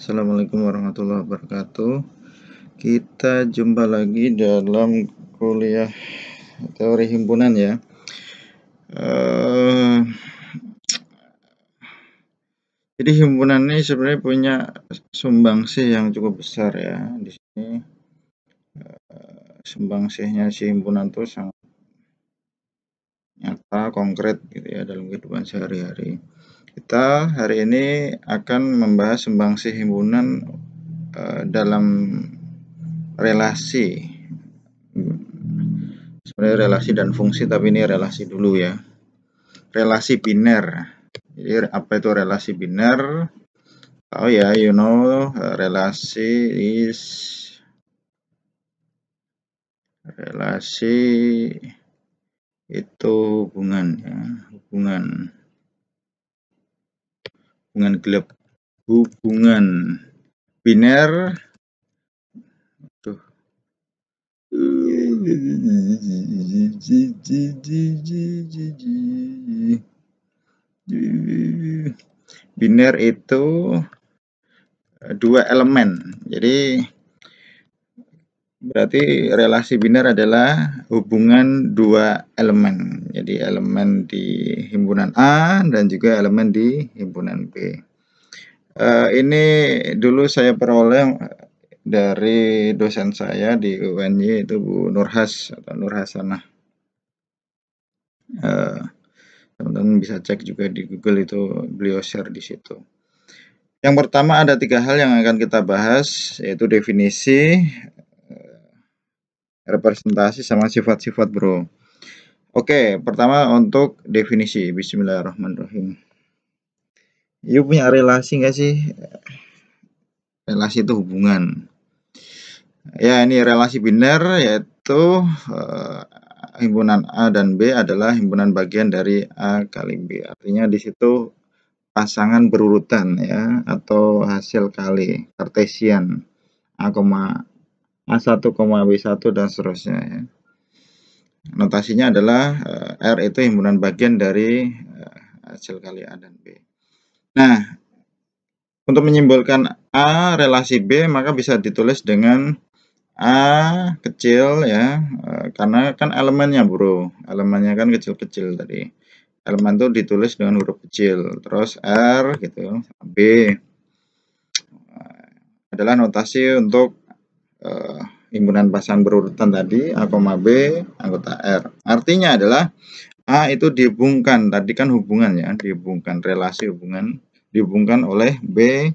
Assalamualaikum warahmatullahi wabarakatuh. Kita jumpa lagi dalam kuliah teori himpunan ya. Jadi himpunan ini sebenarnya punya sumbangsih yang cukup besar ya. Di sini sumbangsihnya si himpunan itu sangat nyata, konkret gitu ya dalam kehidupan sehari-hari. Kita hari ini akan membahas sumbangsih himpunan dalam relasi. Sebenarnya relasi dan fungsi, tapi ini relasi dulu ya. Relasi biner. Jadi apa itu relasi biner? Oh ya, relasi itu hubungan ya, hubungan gelap, hubungan biner. Biner itu dua elemen. Jadi berarti relasi biner adalah hubungan dua elemen. Jadi elemen di himpunan A dan juga elemen di himpunan B. Ini dulu saya peroleh dari dosen saya di UNY, itu Bu Nurhas atau Nurhasanah. Teman-teman bisa cek juga di Google, itu beliau share di situ. Yang pertama ada 3 hal yang akan kita bahas, yaitu definisi, representasi, sama sifat-sifat bro. Oke, pertama untuk definisi. Bismillahirrahmanirrahim. You punya relasi nggak sih? Relasi itu hubungan. Ya, ini relasi biner, yaitu himpunan A dan B adalah himpunan bagian dari A kali B. Artinya di situ pasangan berurutan ya, atau hasil kali kartesian A1, B1 dan seterusnya ya. Notasinya adalah R itu himpunan bagian dari hasil kali A dan B. Nah, untuk menyimbolkan A relasi B, maka bisa ditulis dengan A kecil ya, karena kan elemennya bro, elemennya kan kecil-kecil tadi. Elemen itu ditulis dengan huruf kecil, terus R gitu, B adalah notasi untuk himpunan pasangan berurutan tadi, A, B, anggota R. Artinya adalah A itu dihubungkan, tadi kan hubungan ya, dihubungkan, relasi hubungan, dihubungkan oleh B,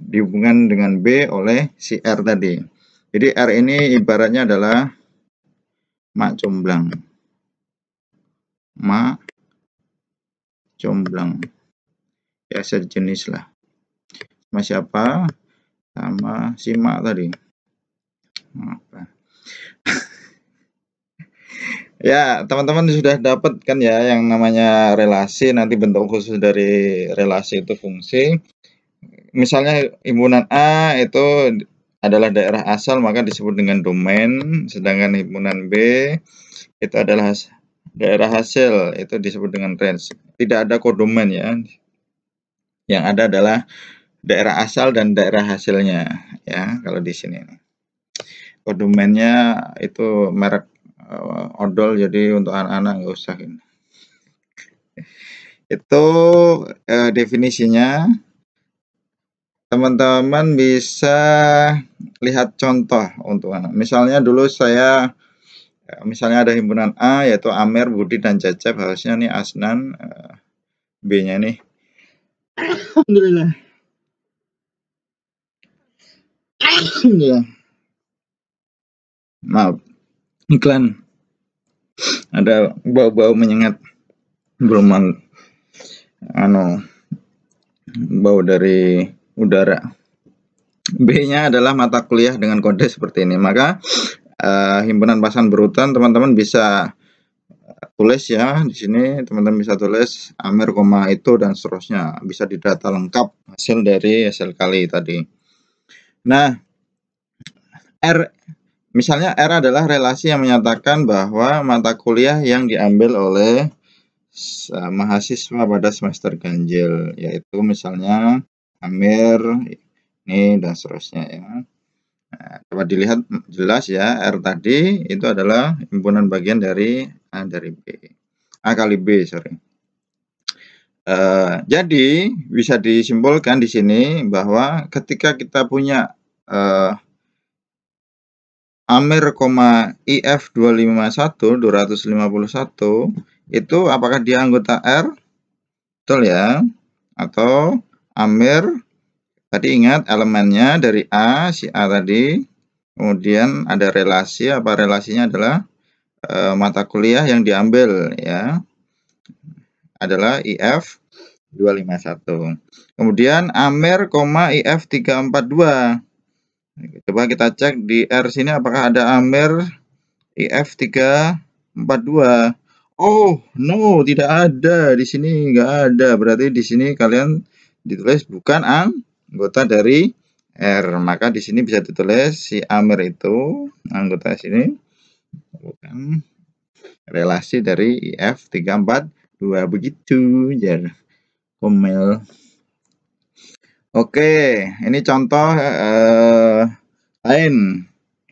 dihubungkan dengan B oleh si R tadi. Jadi R ini ibaratnya adalah mak comblang. Mak comblang. Ya sejenis lah. Sama siapa? Sama si mak tadi. Ya, teman-teman sudah dapat kan ya yang namanya relasi, nanti bentuk khusus dari relasi itu fungsi. Misalnya himpunan A itu adalah daerah asal, maka disebut dengan domain, sedangkan himpunan B itu adalah daerah hasil, itu disebut dengan range. Tidak ada kodomen ya. Yang ada adalah daerah asal dan daerah hasilnya ya, kalau di sini. Kodomennya itu merek odol, jadi untuk anak-anak nggak usah ini. Itu definisinya. Teman-teman bisa lihat contoh untuk anak. Misalnya dulu saya, misalnya ada himpunan A yaitu Amer, Budi, dan Cecep. Harusnya nih Asnan, B-nya nih. Alhamdulillah. Alhamdulillah. Maaf, iklan. Ada bau-bau menyengat. Belum bau dari udara. B-nya adalah mata kuliah dengan kode seperti ini. Maka himpunan pasangan berurutan teman-teman bisa tulis ya di sini, teman-teman bisa tulis Amer, itu dan seterusnya, bisa didata lengkap hasil dari hasil kali tadi. Nah, R misalnya R adalah relasi yang menyatakan bahwa mata kuliah yang diambil oleh mahasiswa pada semester ganjil, yaitu misalnya Amer ini dan seterusnya ya. Nah, dapat dilihat jelas ya, R tadi itu adalah himpunan bagian dari A dari B. A kali B, sorry. Jadi bisa disimpulkan di sini bahwa ketika kita punya Amer, IF 251 itu apakah dia anggota R? Betul ya? Atau Amer tadi ingat elemennya dari A, si A tadi, kemudian ada relasi, apa relasinya adalah mata kuliah yang diambil ya, adalah IF 251. Kemudian Amer, IF 342. Coba kita cek di R sini apakah ada Amer IF 342. Oh, no, tidak ada. Di sini nggak ada. Berarti di sini kalian ditulis bukan anggota dari R. Maka di sini bisa ditulis si Amer itu anggota sini bukan relasi dari IF 342. Begitu, jar. Komel. Oke, ini contoh lain.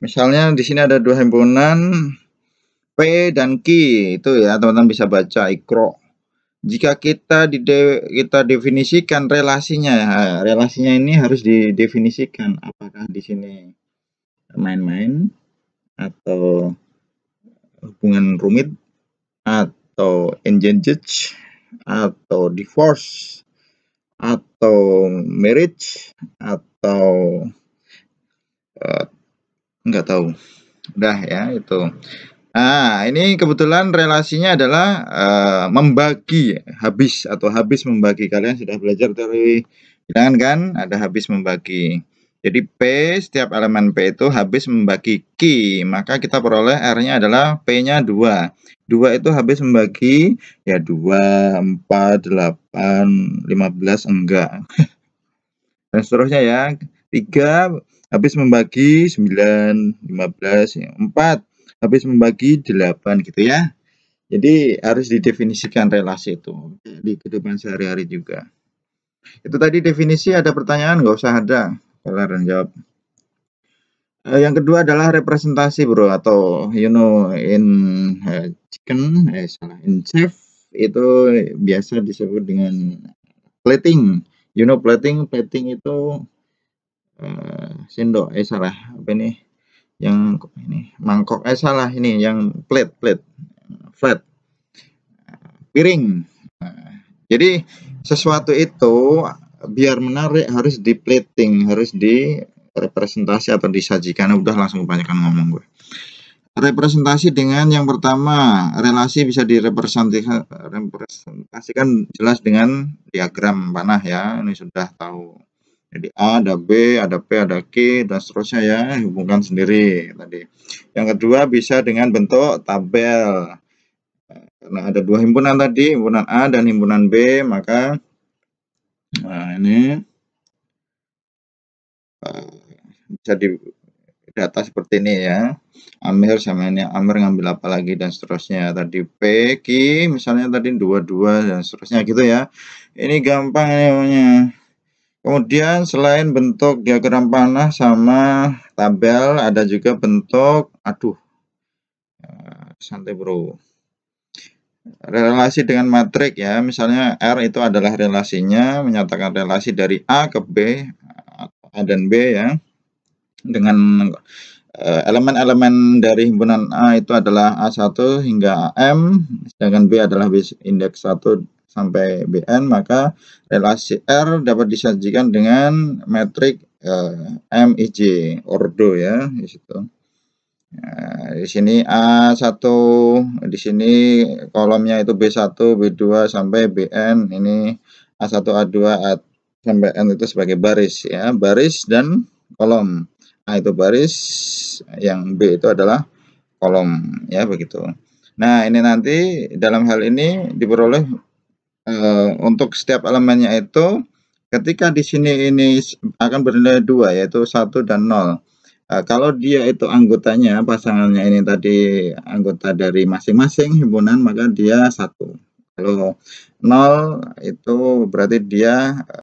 Misalnya di sini ada dua himpunan P dan Q, itu ya teman-teman bisa baca Iqra. Jika kita definisikan relasinya, relasinya ini harus didefinisikan. Apakah di sini main-main atau hubungan rumit atau engaged atau divorce atau marriage atau nggak tahu. Udah ya itu. Nah, ini kebetulan relasinya adalah membagi, habis atau habis membagi. Kalian sudah belajar teori bilangan kan? Ada habis membagi. Jadi P, setiap elemen P itu habis membagi Q. Maka kita peroleh R-nya adalah P-nya 2. 2 itu habis membagi ya 2, 4, 8, 15 enggak. Dan seterusnya ya. 3 habis membagi 9, 15, 4 habis membagi 8 gitu ya. Jadi harus didefinisikan relasi itu di kehidupan sehari-hari juga. Itu tadi definisi. Ada pertanyaan? Nggak usah ada. Kelar dan jawab. Yang kedua adalah representasi bro, atau in chicken, in chef itu biasa disebut dengan plating. Plating itu sendok, salah apa ini? Yang ini mangkok, salah ini yang plate flat, piring. Jadi sesuatu itu biar menarik harus di plating, harus di representasi atau disajikan. Udah langsung kebanyakan ngomong gue. Representasi dengan yang pertama, relasi bisa direpresentasikan jelas dengan diagram panah ya. Ini sudah tahu. Jadi A, ada B, ada P, ada Q, dan seterusnya ya, hubungkan sendiri tadi. Yang kedua bisa dengan bentuk tabel. Karena ada dua himpunan tadi, himpunan A dan himpunan B, maka ini bisa di data seperti ini ya. Amer sama ini, Amer ngambil apa lagi dan seterusnya. Tadi P, Q, misalnya tadi 22 dan seterusnya gitu ya. Ini gampang ini namanya. Kemudian selain bentuk diagram panah sama tabel, ada juga bentuk, santai bro, relasi dengan matrik ya. Misalnya R itu adalah relasinya, menyatakan relasi dari A ke B, A dan B ya, dengan elemen-elemen dari himpunan A itu adalah A1 hingga AM, sedangkan B adalah indeks 1 sampai BN, maka relasi R dapat disajikan dengan metrik MIJ, ordo ya, di situ. Nah, di sini A1, di sini kolomnya itu B1, B2 sampai BN, ini A1, A2, A sampai N itu sebagai baris ya, baris dan kolom. A itu baris, yang B itu adalah kolom ya, begitu. Nah, ini nanti dalam hal ini diperoleh untuk setiap elemennya itu ketika di sini ini akan bernilai 2 yaitu 1 dan 0. Kalau dia itu anggotanya, pasangannya ini tadi anggota dari masing-masing himpunan, maka dia 1. Kalau 0 itu berarti dia